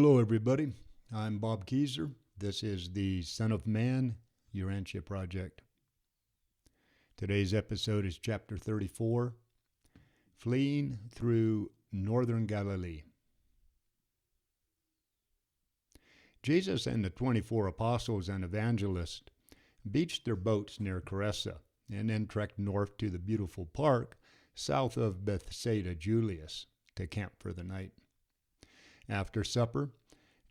Hello, everybody. I'm Bob Keyser. This is the Son of Man Urantia Project. Today's episode is Chapter 34, Fleeing Through Northern Galilee. Jesus and the 24 apostles and evangelists beached their boats near Caressa and then trekked north to the beautiful park south of Bethsaida Julius to camp for the night. After supper,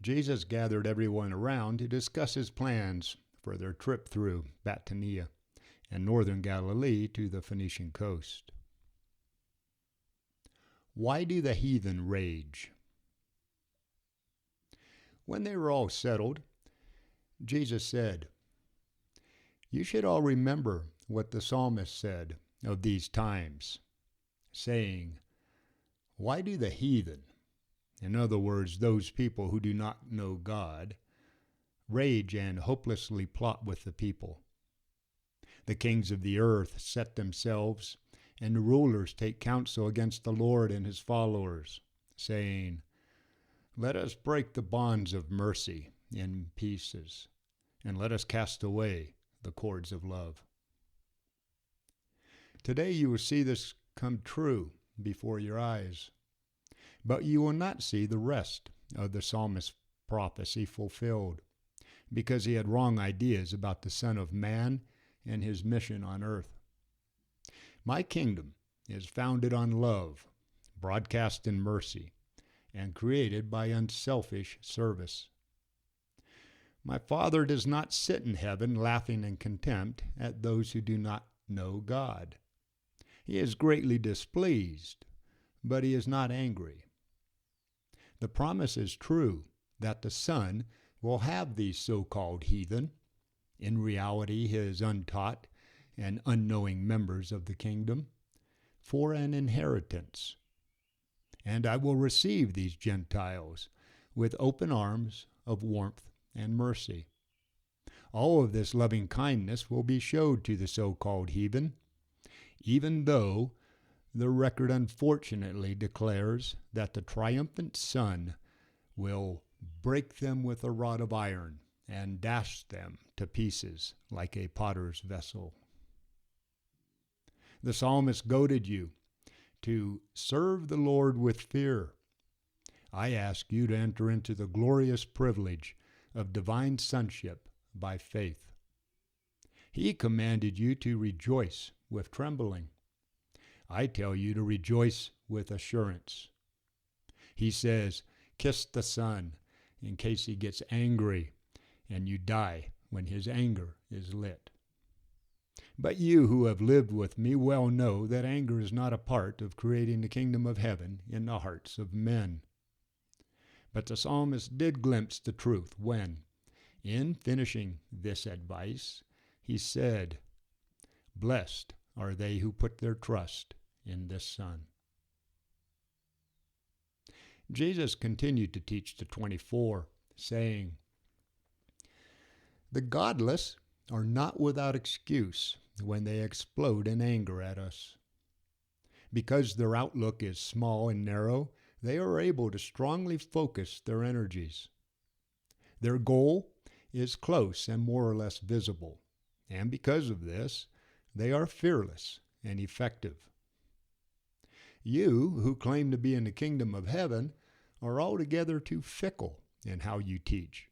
Jesus gathered everyone around to discuss his plans for their trip through Batanea and northern Galilee to the Phoenician coast. Why do the heathen rage? When they were all settled, Jesus said, "You should all remember what the psalmist said of these times, saying, 'Why do the heathen,' in other words, those people who do not know God, rage and hopelessly plot with the people. The kings of the earth set themselves, and the rulers take counsel against the Lord and his followers, saying, 'Let us break the bonds of mercy in pieces, and let us cast away the cords of love.'" Today you will see this come true before your eyes. But you will not see the rest of the psalmist's prophecy fulfilled, because he had wrong ideas about the Son of Man and his mission on earth. My kingdom is founded on love, broadcast in mercy, and created by unselfish service. My Father does not sit in heaven laughing in contempt at those who do not know God. He is greatly displeased, but he is not angry. The promise is true that the Son will have these so-called heathen, in reality his untaught and unknowing members of the kingdom, for an inheritance. And I will receive these Gentiles with open arms of warmth and mercy. All of this loving kindness will be showed to the so-called heathen, even though the record unfortunately declares that the triumphant Son will break them with a rod of iron and dash them to pieces like a potter's vessel. The psalmist goaded you to serve the Lord with fear. I ask you to enter into the glorious privilege of divine sonship by faith. He commanded you to rejoice with trembling. I tell you to rejoice with assurance. He says, kiss the Son in case he gets angry and you die when his anger is lit. But you who have lived with me well know that anger is not a part of creating the kingdom of heaven in the hearts of men. But the psalmist did glimpse the truth when, in finishing this advice, he said, "Blessed are they who put their trust in this Son." Jesus continued to teach the 24, saying, "The godless are not without excuse when they explode in anger at us. Because their outlook is small and narrow, they are able to strongly focus their energies. Their goal is close and more or less visible, and because of this, they are fearless and effective. You, who claim to be in the kingdom of heaven, are altogether too fickle in how you teach.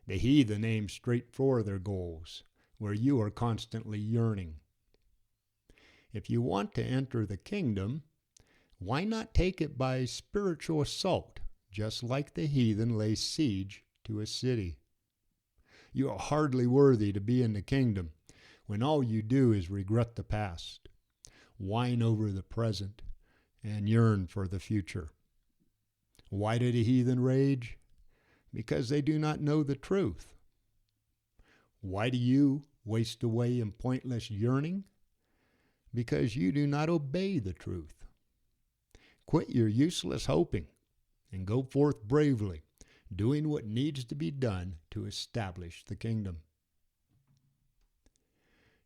The heathen aim straight for their goals, where you are constantly yearning. If you want to enter the kingdom, why not take it by spiritual assault, just like the heathen lay siege to a city? You are hardly worthy to be in the kingdom when all you do is regret the past, whine over the present, and yearn for the future. Why do the heathen rage? Because they do not know the truth. Why do you waste away in pointless yearning? Because you do not obey the truth. Quit your useless hoping and go forth bravely, doing what needs to be done to establish the kingdom.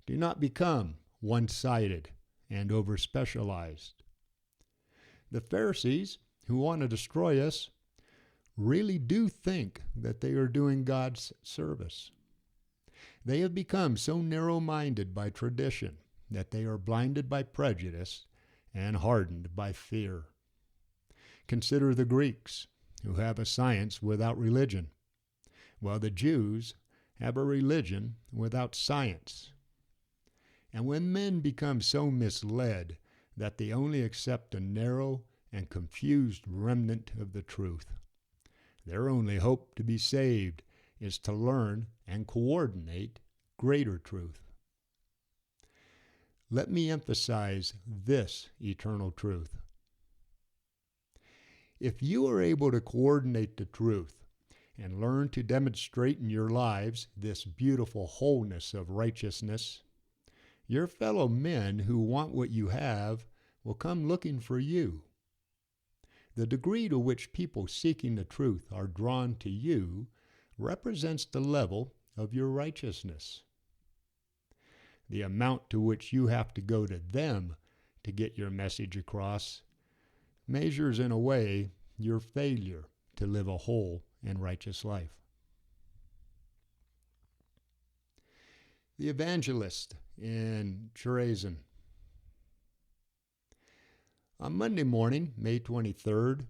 Do not become one-sided and over-specialized. The Pharisees, who want to destroy us, really do think that they are doing God's service. They have become so narrow-minded by tradition that they are blinded by prejudice and hardened by fear. Consider the Greeks, who have a science without religion, while the Jews have a religion without science. And when men become so misled that they only accept a narrow and confused remnant of the truth, their only hope to be saved is to learn and coordinate greater truth. Let me emphasize this eternal truth. If you are able to coordinate the truth and learn to demonstrate in your lives this beautiful wholeness of righteousness, your fellow men who want what you have will come looking for you. The degree to which people seeking the truth are drawn to you represents the level of your righteousness. The amount to which you have to go to them to get your message across measures in a way your failure to live a whole and righteous life. The evangelist in Chorazin. On Monday morning, May 23rd,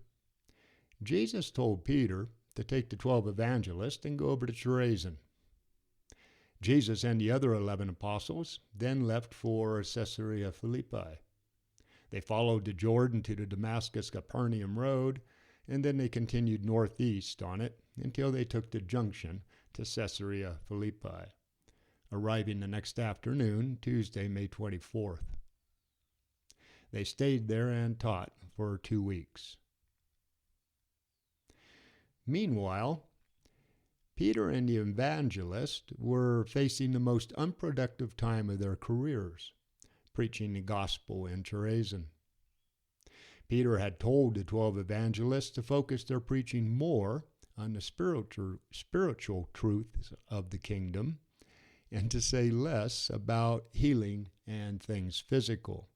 Jesus told Peter to take the 12 evangelists and go over to Chorazin. Jesus and the other 11 apostles then left for Caesarea Philippi. They followed the Jordan to the Damascus-Capernaum road, and then they continued northeast on it until they took the junction to Caesarea Philippi, arriving the next afternoon, Tuesday, May 24th. They stayed there and taught for 2 weeks. Meanwhile, Peter and the evangelist were facing the most unproductive time of their careers, preaching the gospel in Chorazin. Peter had told the 12 evangelists to focus their preaching more on the spiritual truths of the kingdom and to say less about healing and things physical.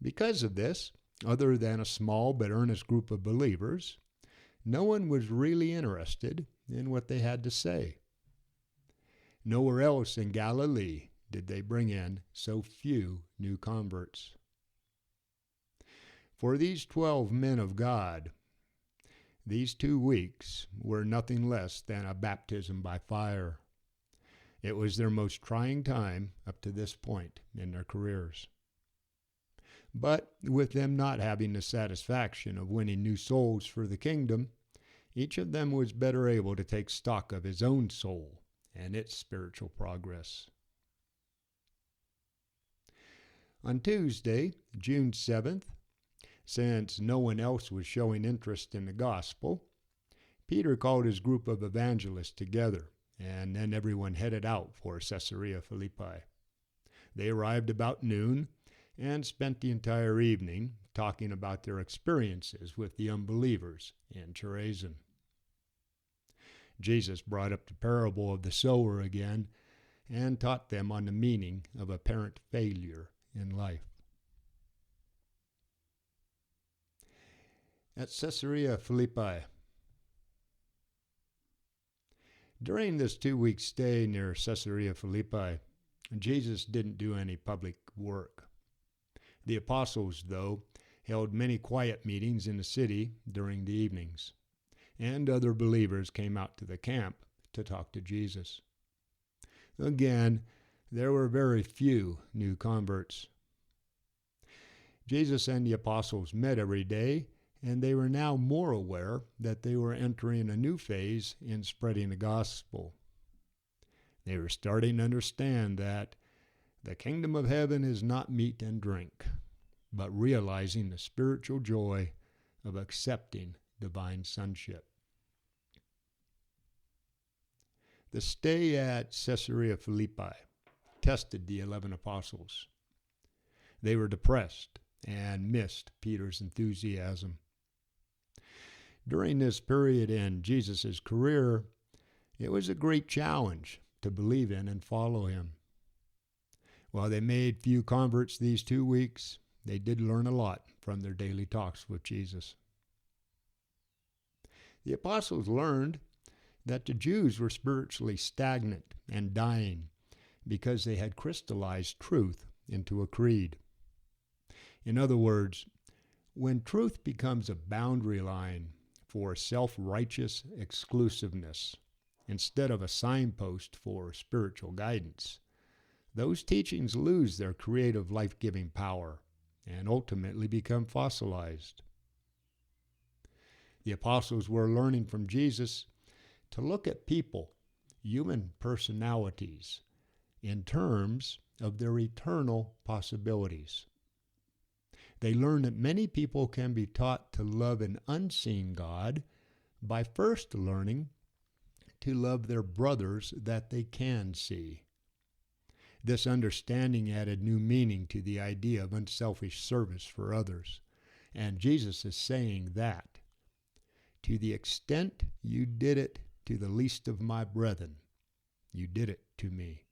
Because of this, other than a small but earnest group of believers, no one was really interested in what they had to say. Nowhere else in Galilee did they bring in so few new converts. For these 12 men of God, these 2 weeks were nothing less than a baptism by fire. It was their most trying time up to this point in their careers. But with them not having the satisfaction of winning new souls for the kingdom, each of them was better able to take stock of his own soul and its spiritual progress. On Tuesday, June 7th, since no one else was showing interest in the gospel, Peter called his group of evangelists together, and then everyone headed out for Caesarea Philippi. They arrived about noon and spent the entire evening talking about their experiences with the unbelievers in Chorazin. Jesus brought up the parable of the sower again and taught them on the meaning of apparent failure in life. At Caesarea Philippi. During this 2-week stay near Caesarea Philippi, Jesus didn't do any public work. The apostles, though, held many quiet meetings in the city during the evenings, and other believers came out to the camp to talk to Jesus. Again, there were very few new converts. Jesus and the apostles met every day, and they were now more aware that they were entering a new phase in spreading the gospel. They were starting to understand that the kingdom of heaven is not meat and drink, but realizing the spiritual joy of accepting divine sonship. The stay at Caesarea Philippi tested the 11 apostles. They were depressed and missed Peter's enthusiasm. During this period in Jesus' career, it was a great challenge to believe in and follow him. While they made few converts these 2 weeks, they did learn a lot from their daily talks with Jesus. The apostles learned that the Jews were spiritually stagnant and dying because they had crystallized truth into a creed. In other words, when truth becomes a boundary line for self-righteous exclusiveness instead of a signpost for spiritual guidance, those teachings lose their creative life-giving power and ultimately become fossilized. The apostles were learning from Jesus to look at people, human personalities, in terms of their eternal possibilities. They learned that many people can be taught to love an unseen God by first learning to love their brothers that they can see. This understanding added new meaning to the idea of unselfish service for others. And Jesus is saying that, to the extent you did it to the least of my brethren, you did it to me.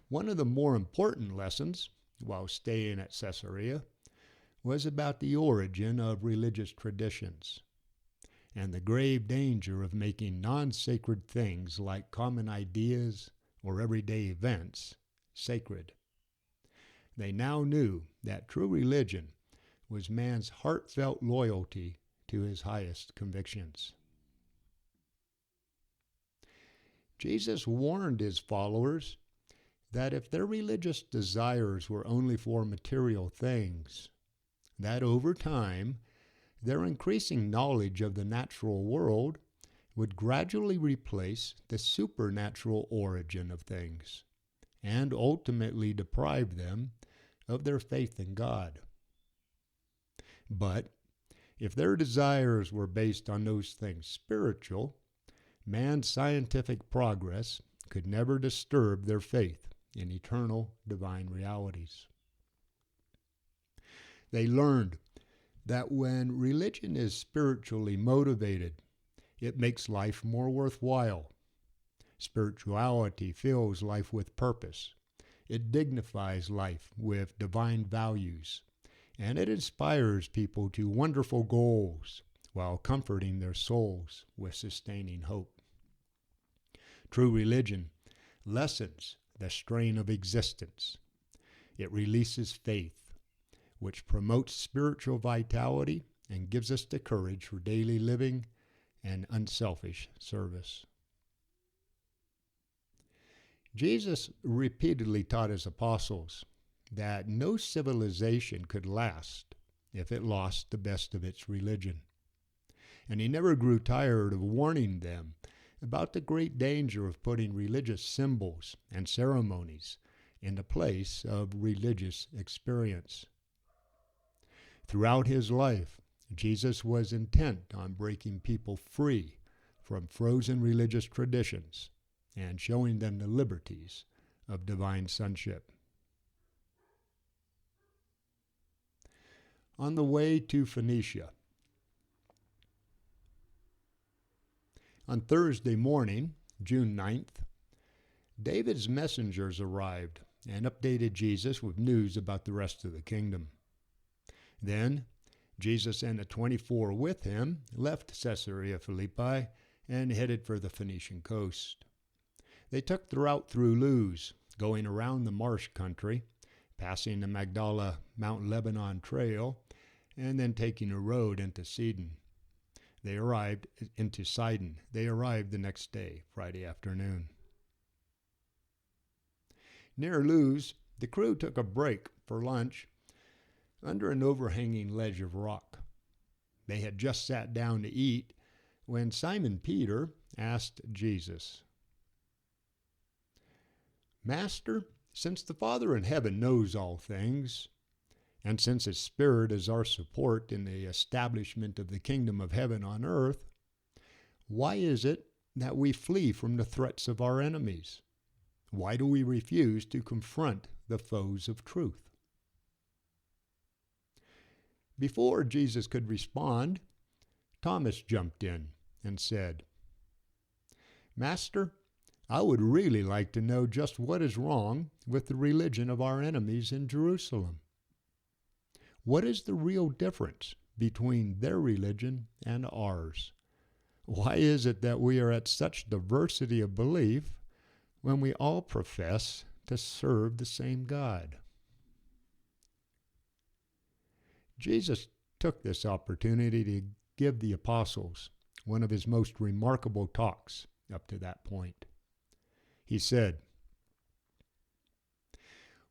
One of the more important lessons while staying at Caesarea was about the origin of religious traditions and the grave danger of making non-sacred things like common ideas or everyday events sacred. They now knew that true religion was man's heartfelt loyalty to his highest convictions. Jesus warned his followers that if their religious desires were only for material things, that over time, their increasing knowledge of the natural world would gradually replace the supernatural origin of things and ultimately deprive them of their faith in God. But if their desires were based on those things spiritual, man's scientific progress could never disturb their faith in eternal divine realities. They learned that when religion is spiritually motivated, it makes life more worthwhile. Spirituality fills life with purpose. It dignifies life with divine values, and it inspires people to wonderful goals while comforting their souls with sustaining hope. True religion lessens the strain of existence. It releases faith, which promotes spiritual vitality and gives us the courage for daily living and unselfish service. Jesus repeatedly taught his apostles that no civilization could last if it lost the best of its religion. And he never grew tired of warning them about the great danger of putting religious symbols and ceremonies in the place of religious experience. Throughout his life, Jesus was intent on breaking people free from frozen religious traditions and showing them the liberties of divine sonship. On the way to Phoenicia. On Thursday morning, June 9th, David's messengers arrived and updated Jesus with news about the rest of the kingdom. Then, Jesus and the 24 with him left Caesarea Philippi and headed for the Phoenician coast. They took the route through Luz, going around the marsh country, passing the Magdala Mount Lebanon Trail, and then taking a road into Sidon. They arrived the next day, Friday afternoon. Near Luz, the crew took a break for lunch under an overhanging ledge of rock. They had just sat down to eat when Simon Peter asked Jesus, "Master, since the Father in heaven knows all things, and since His Spirit is our support in the establishment of the kingdom of heaven on earth, why is it that we flee from the threats of our enemies? Why do we refuse to confront the foes of truth?" Before Jesus could respond, Thomas jumped in and said, "Master, I would really like to know just what is wrong with the religion of our enemies in Jerusalem. What is the real difference between their religion and ours? Why is it that we are at such diversity of belief when we all profess to serve the same God? Jesus took this opportunity to give the apostles one of his most remarkable talks up to that point. He said,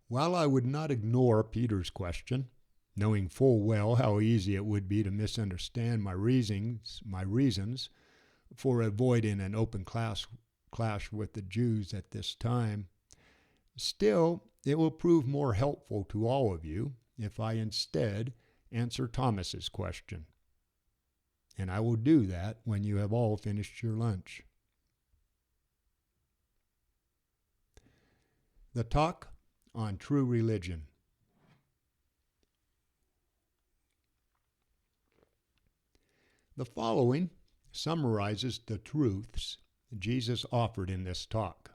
"While I would not ignore Peter's question, knowing full well how easy it would be to misunderstand my reasons for avoiding an open clash with the Jews at this time, still it will prove more helpful to all of you if I instead answer Thomas's question. And I will do that when you have all finished your lunch." The talk on true religion. The following summarizes the truths Jesus offered in this talk.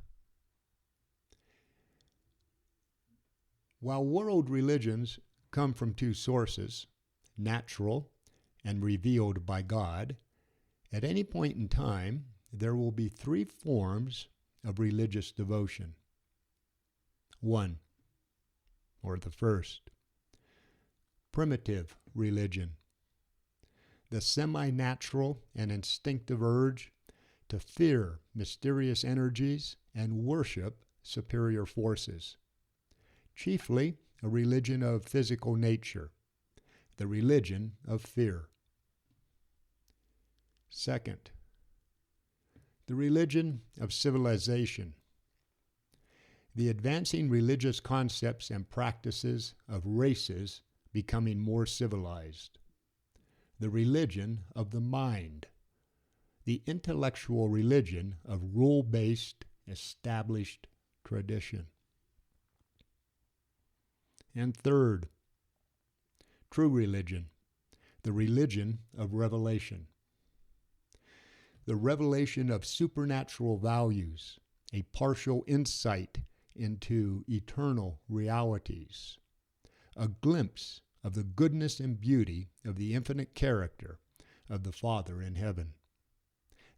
While world religions come from two sources, natural and revealed by God, at any point in time, there will be three forms of religious devotion. One, or the first, primitive religion, the semi-natural and instinctive urge to fear mysterious energies and worship superior forces, chiefly a religion of physical nature, the religion of fear. Second, the religion of civilization, the advancing religious concepts and practices of races becoming more civilized, the religion of the mind, the intellectual religion of rule-based, established tradition. And third, true religion, the religion of revelation, the revelation of supernatural values, a partial insight into eternal realities, a glimpse of the goodness and beauty of the infinite character of the Father in heaven.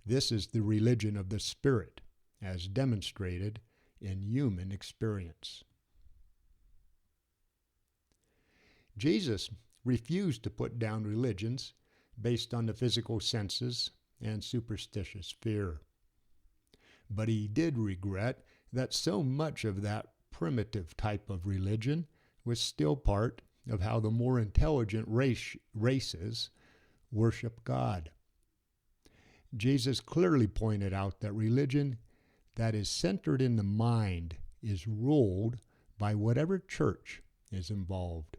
This is the religion of the Spirit, as demonstrated in human experience. Jesus refused to put down religions based on the physical senses and superstitious fear. But he did regret that so much of that primitive type of religion was still part of how the more intelligent races worship God. Jesus clearly pointed out that religion that is centered in the mind is ruled by whatever church is involved,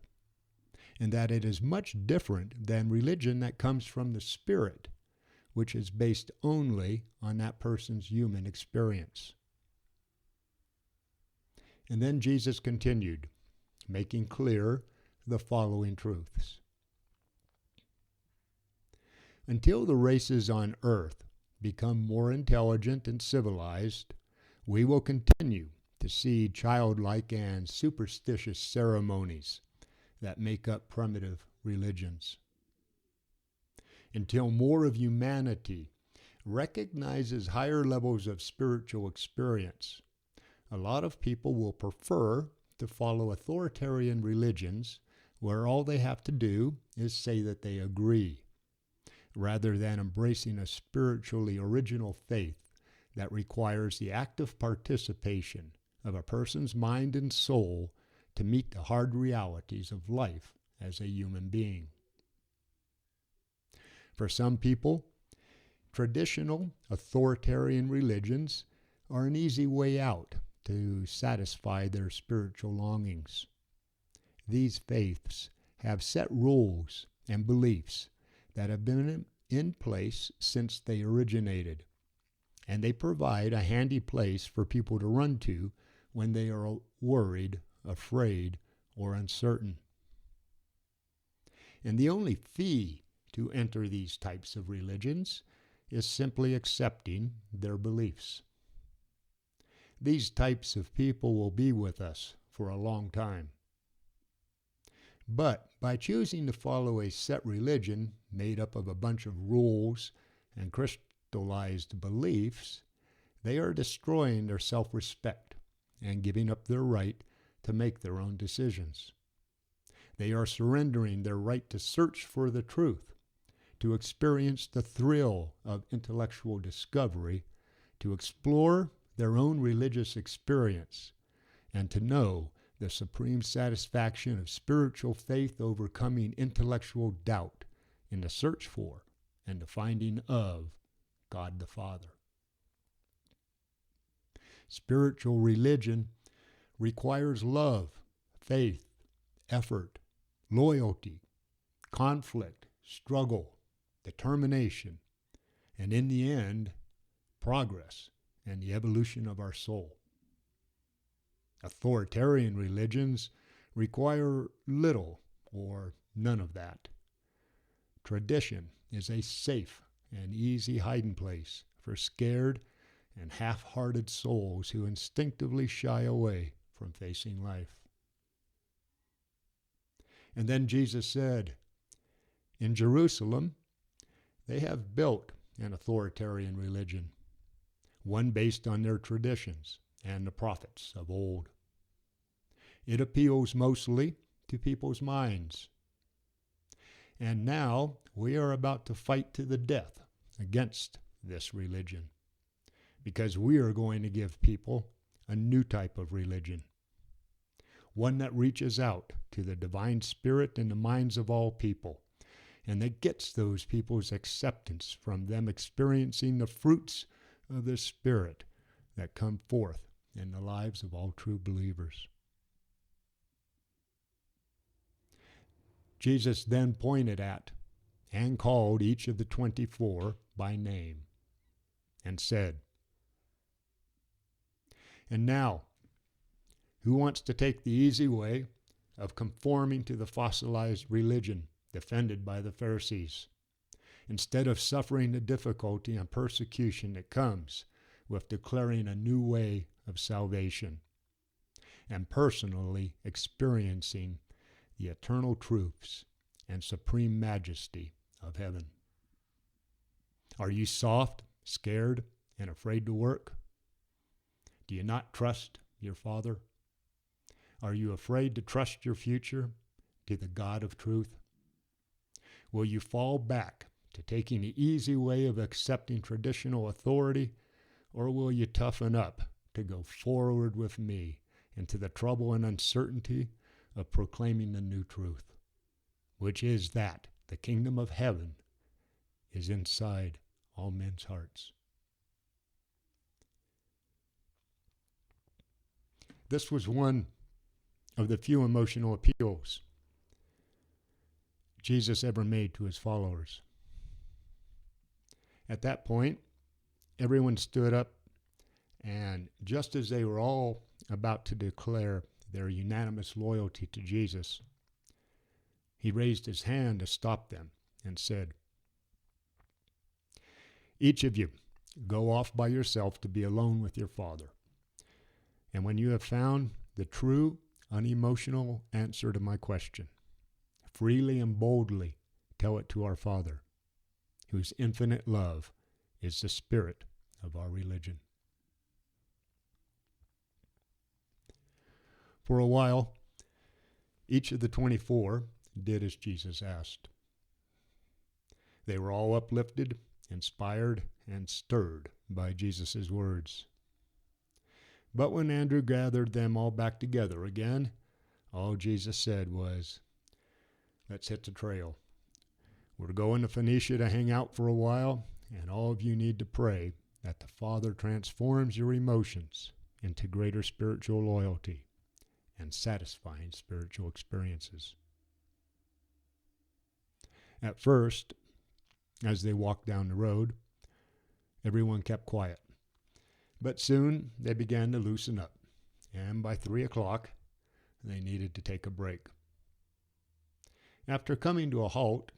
and that it is much different than religion that comes from the Spirit, which is based only on that person's human experience. And then Jesus continued, making clear the following truths. Until the races on earth become more intelligent and civilized, we will continue to see childlike and superstitious ceremonies that make up primitive religions. Until more of humanity recognizes higher levels of spiritual experience, a lot of people will prefer to follow authoritarian religions where all they have to do is say that they agree, rather than embracing a spiritually original faith that requires the active participation of a person's mind and soul to meet the hard realities of life as a human being. For some people, traditional authoritarian religions are an easy way out to satisfy their spiritual longings. These faiths have set rules and beliefs that have been in place since they originated, and they provide a handy place for people to run to when they are worried, afraid, or uncertain. And the only fee to enter these types of religions is simply accepting their beliefs. These types of people will be with us for a long time. But by choosing to follow a set religion made up of a bunch of rules and crystallized beliefs, they are destroying their self-respect and giving up their right to make their own decisions. They are surrendering their right to search for the truth, to experience the thrill of intellectual discovery, to explore their own religious experience, and to know the supreme satisfaction of spiritual faith overcoming intellectual doubt in the search for and the finding of God the Father. Spiritual religion requires love, faith, effort, loyalty, conflict, struggle, determination, and in the end, progress and the evolution of our soul. Authoritarian religions require little or none of that. Tradition is a safe and easy hiding place for scared and half-hearted souls who instinctively shy away from facing life. And then Jesus said, in Jerusalem, they have built an authoritarian religion, one based on their traditions and the prophets of old. It appeals mostly to people's minds. And now we are about to fight to the death against this religion, because we are going to give people a new type of religion, one that reaches out to the divine spirit in the minds of all people, and that gets those people's acceptance from them experiencing the fruits of the Spirit that come forth in the lives of all true believers. Jesus then pointed at and called each of the 24 by name and said, "And now, who wants to take the easy way of conforming to the fossilized religion defended by the Pharisees, instead of suffering the difficulty and persecution that comes with declaring a new way of salvation and personally experiencing the eternal truths and supreme majesty of heaven? Are you soft, scared, and afraid to work? Do you not trust your Father? Are you afraid to trust your future to the God of truth? Will you fall back to taking the easy way of accepting traditional authority, or will you toughen up to go forward with me into the trouble and uncertainty of proclaiming the new truth, which is that the kingdom of heaven is inside all men's hearts?" This was one of the few emotional appeals Jesus ever made to his followers. At that point, everyone stood up, and just as they were all about to declare their unanimous loyalty to Jesus, he raised his hand to stop them and said, "Each of you go off by yourself to be alone with your Father. And when you have found the true, unemotional answer to my question, freely and boldly tell it to our Father, whose infinite love is the spirit of our religion." For a while, each of the 24 did as Jesus asked. They were all uplifted, inspired, and stirred by Jesus' words. But when Andrew gathered them all back together again, all Jesus said was, "Let's hit the trail. We're going to Phoenicia to hang out for a while, and all of you need to pray that the Father transforms your emotions into greater spiritual loyalty and satisfying spiritual experiences." At first, as they walked down the road, everyone kept quiet. But soon they began to loosen up, and by 3 o'clock, they needed to take a break. After coming to a halt,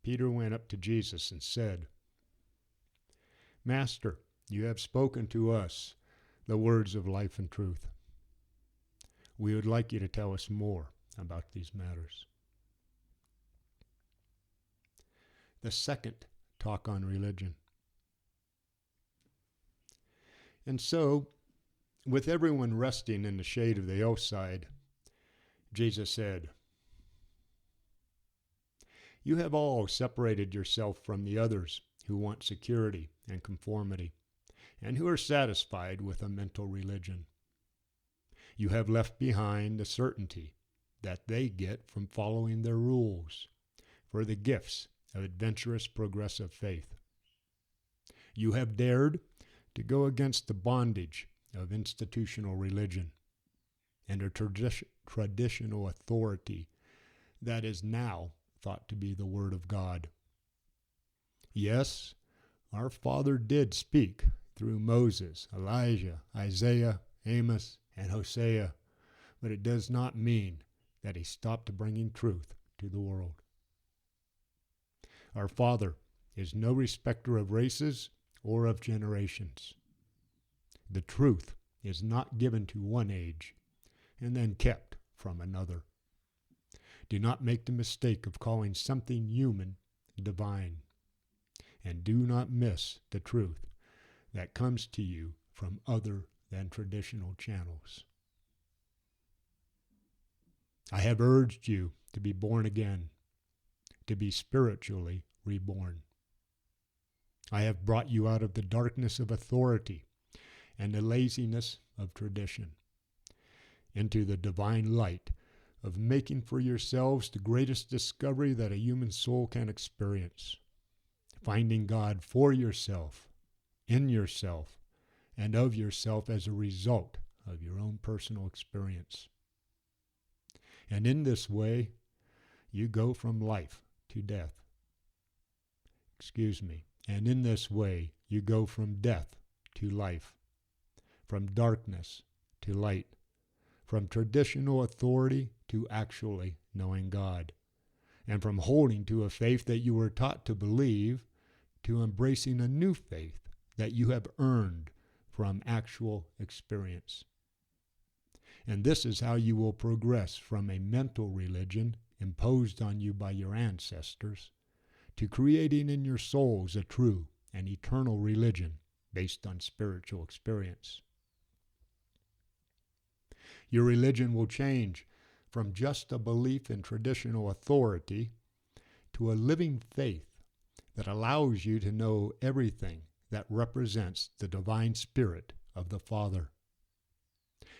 Peter went up to Jesus and said, "Master, you have spoken to us the words of life and truth. We would like you to tell us more about these matters. The second talk on religion. And so, with everyone resting in the shade of the hillside, Jesus said, "You have all separated yourself from the others who want security and conformity, and who are satisfied with a mental religion. You have left behind the certainty that they get from following their rules for the gifts of adventurous progressive faith. You have dared to go against the bondage of institutional religion and a traditional authority that is now thought to be the Word of God. Yes, our Father did speak through Moses, Elijah, Isaiah, Amos, and Hosea, but it does not mean that he stopped bringing truth to the world. Our Father is no respecter of races or of generations. The truth is not given to one age and then kept from another. Do not make the mistake of calling something human divine, and do not miss the truth that comes to you from other than traditional channels. I have urged you to be born again, to be spiritually reborn. I have brought you out of the darkness of authority and the laziness of tradition into the divine light of making for yourselves the greatest discovery that a human soul can experience, finding God for yourself, in yourself, and of yourself as a result of your own personal experience. And in this way, you go from life to death. And in this way, you go from death to life, from darkness to light, from traditional authority to actually knowing God, and from holding to a faith that you were taught to believe to embracing a new faith that you have earned from actual experience. And this is how you will progress from a mental religion imposed on you by your ancestors to creating in your souls a true and eternal religion based on spiritual experience. Your religion will change from just a belief in traditional authority to a living faith that allows you to know everything that represents the divine spirit of the Father.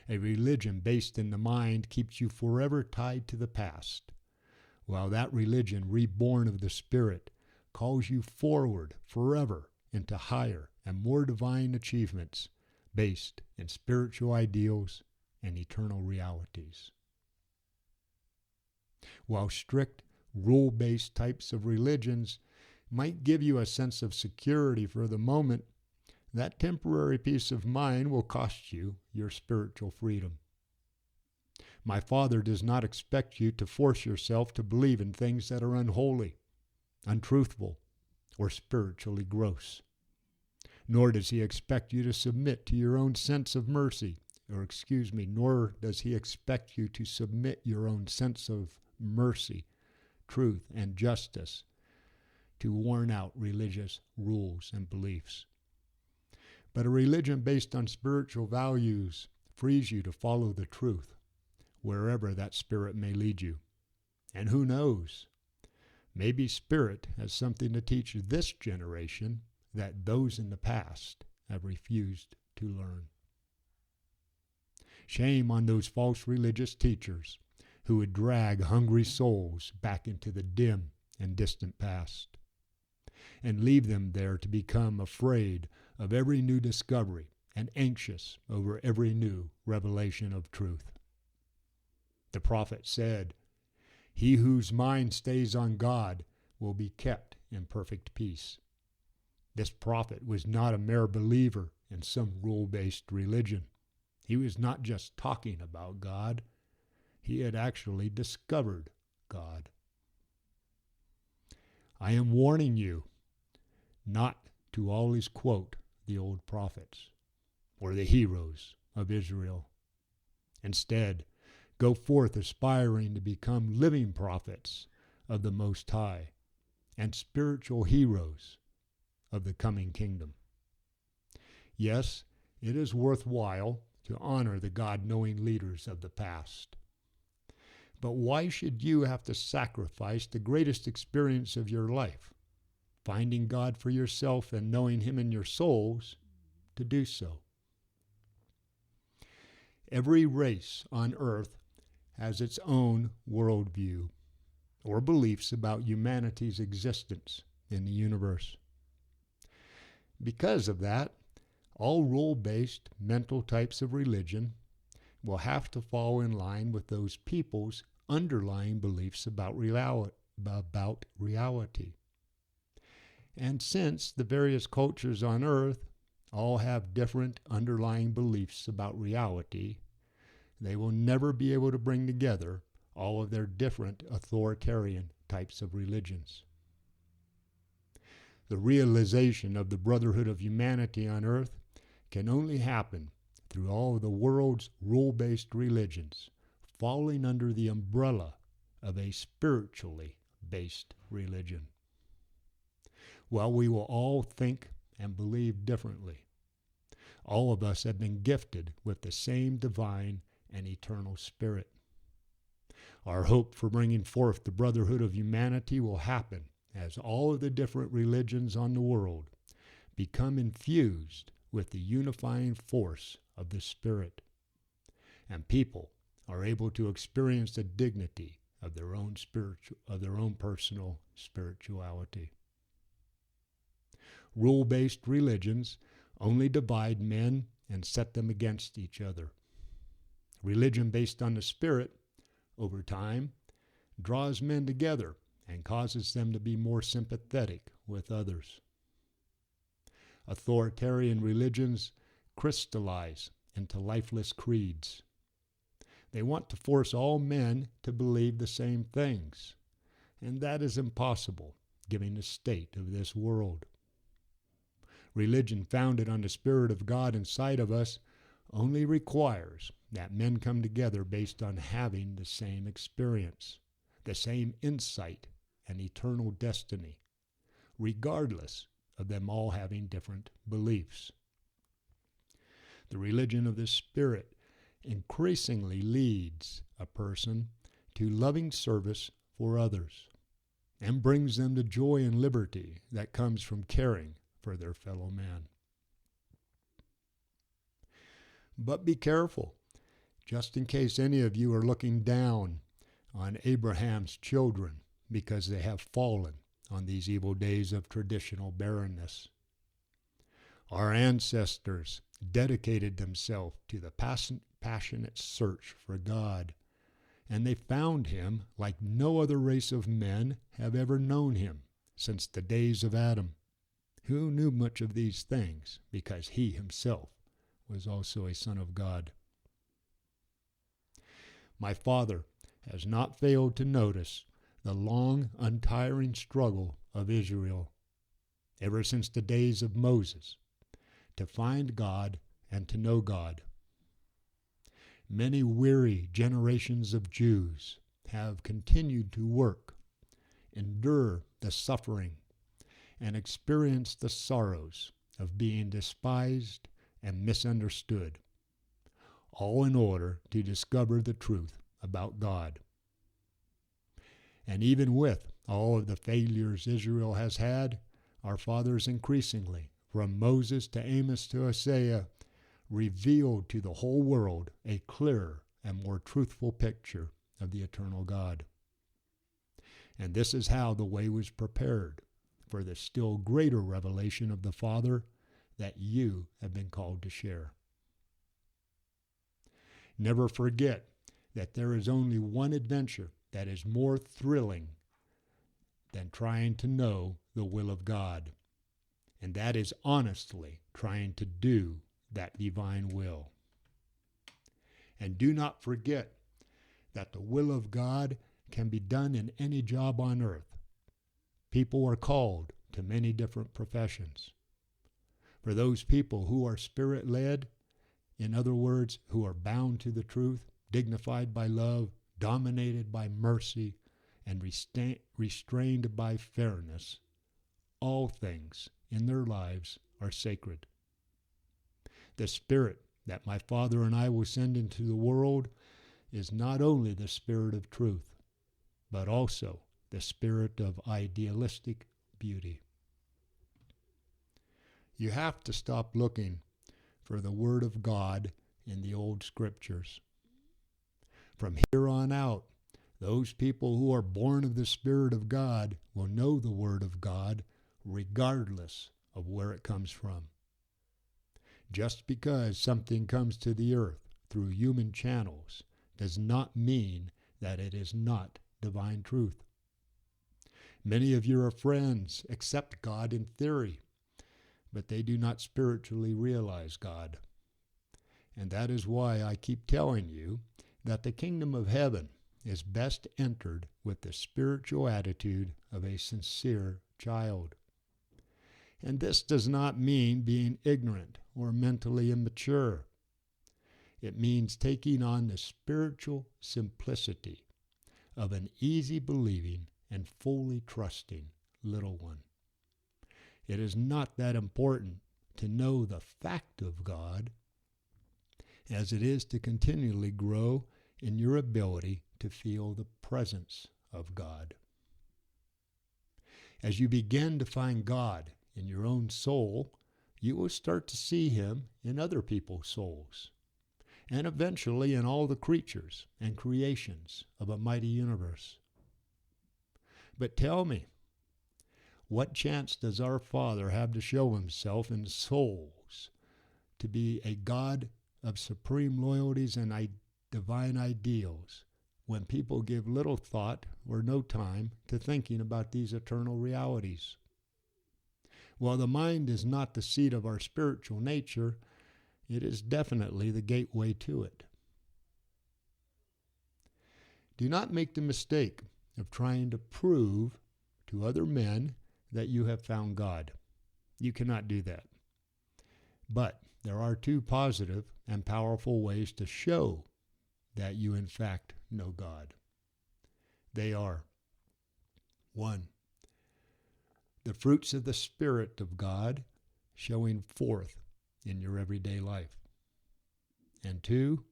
A religion based in the mind keeps you forever tied to the past, while that religion reborn of the Spirit calls you forward forever into higher and more divine achievements based in spiritual ideals and eternal realities. While strict, rule-based types of religions might give you a sense of security for the moment, that temporary peace of mind will cost you your spiritual freedom. My Father does not expect you to force yourself to believe in things that are unholy, untruthful, or spiritually gross. Nor does he expect you to submit to your own sense of mercy, nor does he expect you to submit your own sense of mercy, truth, and justice to worn-out religious rules and beliefs. But a religion based on spiritual values frees you to follow the truth wherever that spirit may lead you. And who knows, maybe Spirit has something to teach this generation that those in the past have refused to learn. Shame on those false religious teachers who would drag hungry souls back into the dim and distant past and leave them there to become afraid of every new discovery and anxious over every new revelation of truth. The prophet said, "He whose mind stays on God will be kept in perfect peace." This prophet was not a mere believer in some rule-based religion. He was not just talking about God. He had actually discovered God. I am warning you not to always quote the old prophets or the heroes of Israel. Instead, go forth aspiring to become living prophets of the Most High and spiritual heroes of the coming kingdom. Yes, it is worthwhile to honor the God-knowing leaders of the past. But why should you have to sacrifice the greatest experience of your life, finding God for yourself and knowing Him in your souls, to do so? Every race on earth has its own worldview or beliefs about humanity's existence in the universe. Because of that, all rule-based mental types of religion will have to fall in line with those people's underlying beliefs about reality. And since the various cultures on earth all have different underlying beliefs about reality, they will never be able to bring together all of their different authoritarian types of religions. The realization of the brotherhood of humanity on earth can only happen through all of the world's rule-based religions falling under the umbrella of a spiritually based religion. While we will all think and believe differently, all of us have been gifted with the same divine and eternal Spirit. Our hope for bringing forth the brotherhood of humanity will happen as all of the different religions on the world become infused with the unifying force of the Spirit, and people are able to experience the dignity of their own personal spirituality. Rule-based religions only divide men and set them against each other. Religion based on the Spirit, over time, draws men together and causes them to be more sympathetic with others. Authoritarian religions crystallize into lifeless creeds. They want to force all men to believe the same things, and that is impossible, given the state of this world. Religion founded on the Spirit of God inside of us only requires that men come together based on having the same experience, the same insight and eternal destiny, regardless of them all having different beliefs. The religion of the Spirit increasingly leads a person to loving service for others and brings them the joy and liberty that comes from caring for their fellow man. But be careful, just in case any of you are looking down on Abraham's children because they have fallen on these evil days of traditional barrenness. Our ancestors dedicated themselves to the passionate search for God, and they found Him like no other race of men have ever known Him since the days of Adam, who knew much of these things because he himself was also a son of God. My father has not failed to notice the long, untiring struggle of Israel, ever since the days of Moses, to find God and to know God. Many weary generations of Jews have continued to work, endure the suffering, and experience the sorrows of being despised and misunderstood, all in order to discover the truth about God. And even with all of the failures Israel has had, our fathers increasingly, from Moses to Amos to Isaiah, revealed to the whole world a clearer and more truthful picture of the eternal God. And this is how the way was prepared for the still greater revelation of the Father that you have been called to share. Never forget that there is only one adventure that is more thrilling than trying to know the will of God, and that is honestly trying to do that divine will. And do not forget that the will of God can be done in any job on earth. People are called to many different professions. For those people who are Spirit-led, in other words, who are bound to the truth, dignified by love, dominated by mercy, and restrained by fairness, all things in their lives are sacred. The Spirit that my Father and I will send into the world is not only the Spirit of truth, but also the spirit of idealistic beauty. You have to stop looking for the Word of God in the old Scriptures. From here on out, those people who are born of the Spirit of God will know the Word of God regardless of where it comes from. Just because something comes to the earth through human channels does not mean that it is not divine truth. Many of your friends accept God in theory, but they do not spiritually realize God. And that is why I keep telling you that the kingdom of heaven is best entered with the spiritual attitude of a sincere child. And this does not mean being ignorant or mentally immature. It means taking on the spiritual simplicity of an easy believing and fully trusting little one. It is not that important to know the fact of God as it is to continually grow in your ability to feel the presence of God. As you begin to find God in your own soul, you will start to see Him in other people's souls, and eventually in all the creatures and creations of a mighty universe. But tell me, what chance does our Father have to show Himself in souls to be a God of supreme loyalties and divine ideals when people give little thought or no time to thinking about these eternal realities? While the mind is not the seat of our spiritual nature, it is definitely the gateway to it. Do not make the mistake of trying to prove to other men that you have found God. You cannot do that. But there are two positive and powerful ways to show that you in fact know God. They are: 1. The fruits of the Spirit of God showing forth in your everyday life. And 2,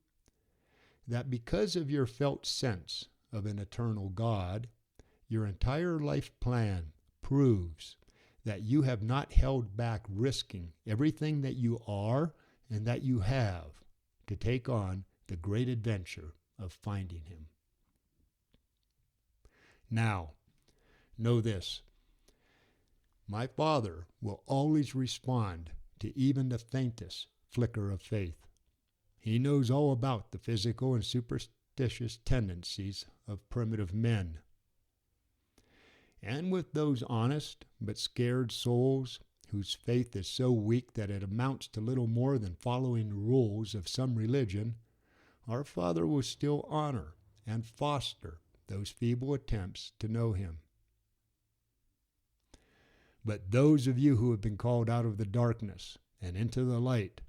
that because of your felt sense of an eternal God, your entire life plan proves that you have not held back risking everything that you are and that you have to take on the great adventure of finding Him. Now, know this: my Father will always respond to even the faintest flicker of faith. He knows all about the physical and superstitious tendencies of primitive men. And with those honest but scared souls whose faith is so weak that it amounts to little more than following the rules of some religion, our Father will still honor and foster those feeble attempts to know Him. But those of you who have been called out of the darkness and into the light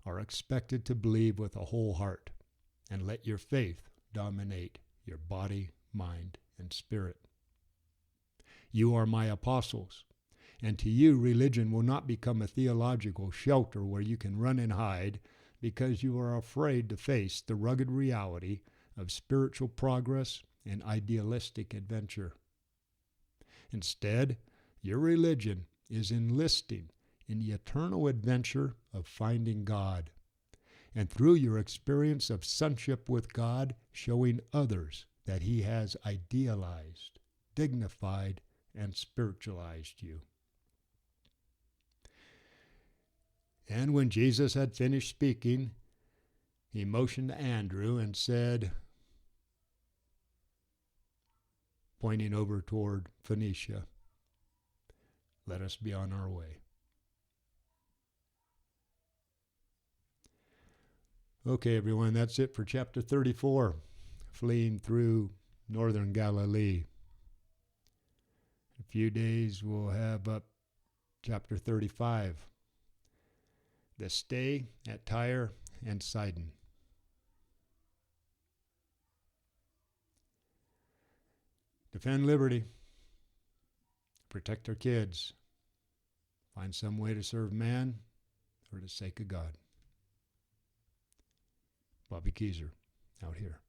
are expected to believe with a whole heart and let your faith dominate your body, mind, and spirit. You are my apostles, and to you religion will not become a theological shelter where you can run and hide because you are afraid to face the rugged reality of spiritual progress and idealistic adventure. Instead, your religion is enlisting in the eternal adventure of finding God, and through your experience of sonship with God, showing others that He has idealized, dignified, and spiritualized you. And when Jesus had finished speaking, He motioned to Andrew and said, pointing over toward Phoenicia, "Let us be on our way." Okay, everyone, that's it for chapter 34, fleeing through northern Galilee. In a few days, we'll have up chapter 35, the stay at Tyre and Sidon. defend liberty, protect our kids, find some way to serve man for the sake of God. Bobby Keyser, out here.